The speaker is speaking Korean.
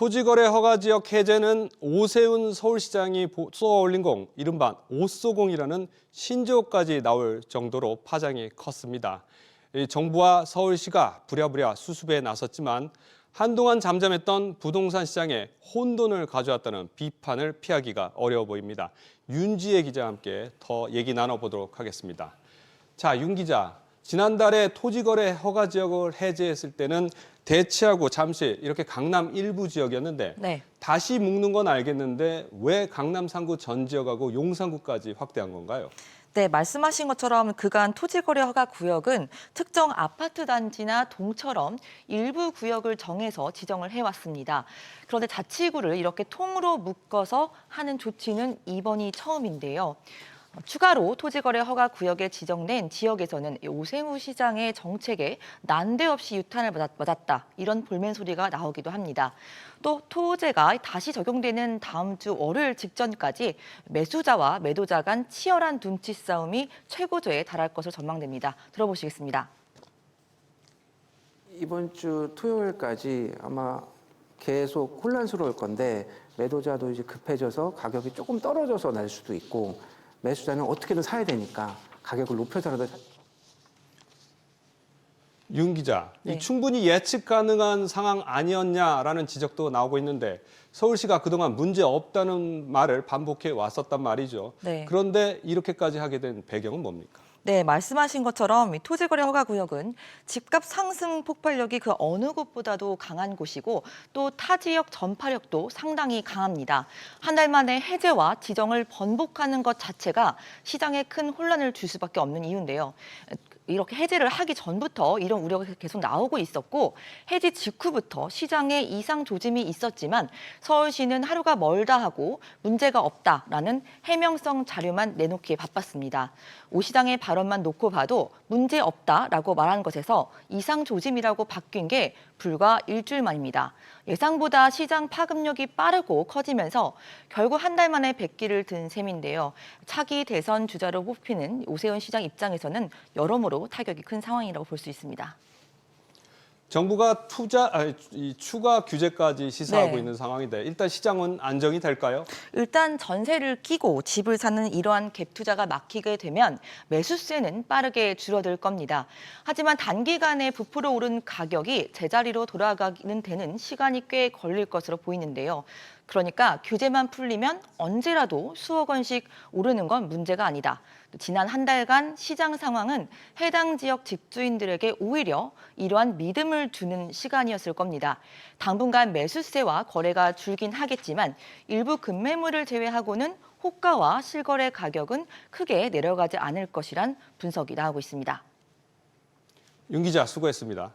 토지거래 허가지역 해제는 오세훈 서울시장이 쏘아올린 공, 이른바 오쏘공이라는 신조어까지 나올 정도로 파장이 컸습니다. 정부와 서울시가 부랴부랴 수습에 나섰지만 한동안 잠잠했던 부동산 시장에 혼돈을 가져왔다는 비판을 피하기가 어려워 보입니다. 윤지혜 기자와 함께 더 얘기 나눠보도록 하겠습니다. 자, 윤 기자, 지난달에 토지거래 허가 지역을 해제했을 때는 대치하고 잠실 이렇게 강남 일부 지역이었는데 네. 다시 묶는 건 알겠는데 왜 강남 3구 전 지역하고 용산구까지 확대한 건가요? 네, 말씀하신 것처럼 그간 토지거래 허가 구역은 특정 아파트 단지나 동처럼 일부 구역을 정해서 지정을 해왔습니다. 그런데 자치구를 이렇게 통으로 묶어서 하는 조치는 이번이 처음인데요. 추가로 토지거래 허가 구역에 지정된 지역에서는 오세훈 시장의 정책에 난데없이 유탄을 맞았다, 이런 볼멘 소리가 나오기도 합니다. 또 토제가 다시 적용되는 다음 주 월요일 직전까지 매수자와 매도자 간 치열한 눈치 싸움이 최고조에 달할 것으로 전망됩니다. 들어보시겠습니다. 이번 주 토요일까지 아마 계속 혼란스러울 건데 매도자도 이제 급해져서 가격이 조금 떨어져서 날 수도 있고 매수자는 어떻게든 사야 되니까 가격을 높여서라도. 윤 기자, 네. 충분히 예측 가능한 상황 아니었냐라는 지적도 나오고 있는데 서울시가 그동안 문제 없다는 말을 반복해 왔었단 말이죠. 네. 그런데 이렇게까지 하게 된 배경은 뭡니까? 네, 말씀하신 것처럼 토지거래 허가 구역은 집값 상승 폭발력이 그 어느 곳보다도 강한 곳이고 또 타 지역 전파력도 상당히 강합니다. 한 달 만에 해제와 지정을 번복하는 것 자체가 시장에 큰 혼란을 줄 수밖에 없는 이유인데요. 이렇게 해제를 하기 전부터 이런 우려가 계속 나오고 있었고 해지 직후부터 시장에 이상 조짐이 있었지만 서울시는 하루가 멀다 하고 문제가 없다라는 해명성 자료만 내놓기에 바빴습니다. 오 시장의 발언만 놓고 봐도 문제 없다라고 말한 것에서 이상 조짐이라고 바뀐 게 불과 일주일 만입니다. 예상보다 시장 파급력이 빠르고 커지면서 결국 한 달 만에 백기를 든 셈인데요. 차기 대선 주자로 뽑히는 오세훈 시장 입장에서는 여러모로 타격이 큰 상황이라고 볼 수 있습니다. 정부가 추가 규제까지 시사하고 네. 있는 상황인데 일단 시장은 안정이 될까요? 일단 전세를 끼고 집을 사는 이러한 갭 투자가 막히게 되면 매수세는 빠르게 줄어들 겁니다. 하지만 단기간에 부풀어 오른 가격이 제자리로 돌아가는 데는 시간이 꽤 걸릴 것으로 보이는데요. 그러니까 규제만 풀리면 언제라도 수억 원씩 오르는 건 문제가 아니다. 지난 한 달간 시장 상황은 해당 지역 집주인들에게 오히려 이러한 믿음을 주는 시간이었을 겁니다. 당분간 매수세와 거래가 줄긴 하겠지만 일부 급매물을 제외하고는 호가와 실거래 가격은 크게 내려가지 않을 것이란 분석이 나오고 있습니다. 윤 기자 수고했습니다.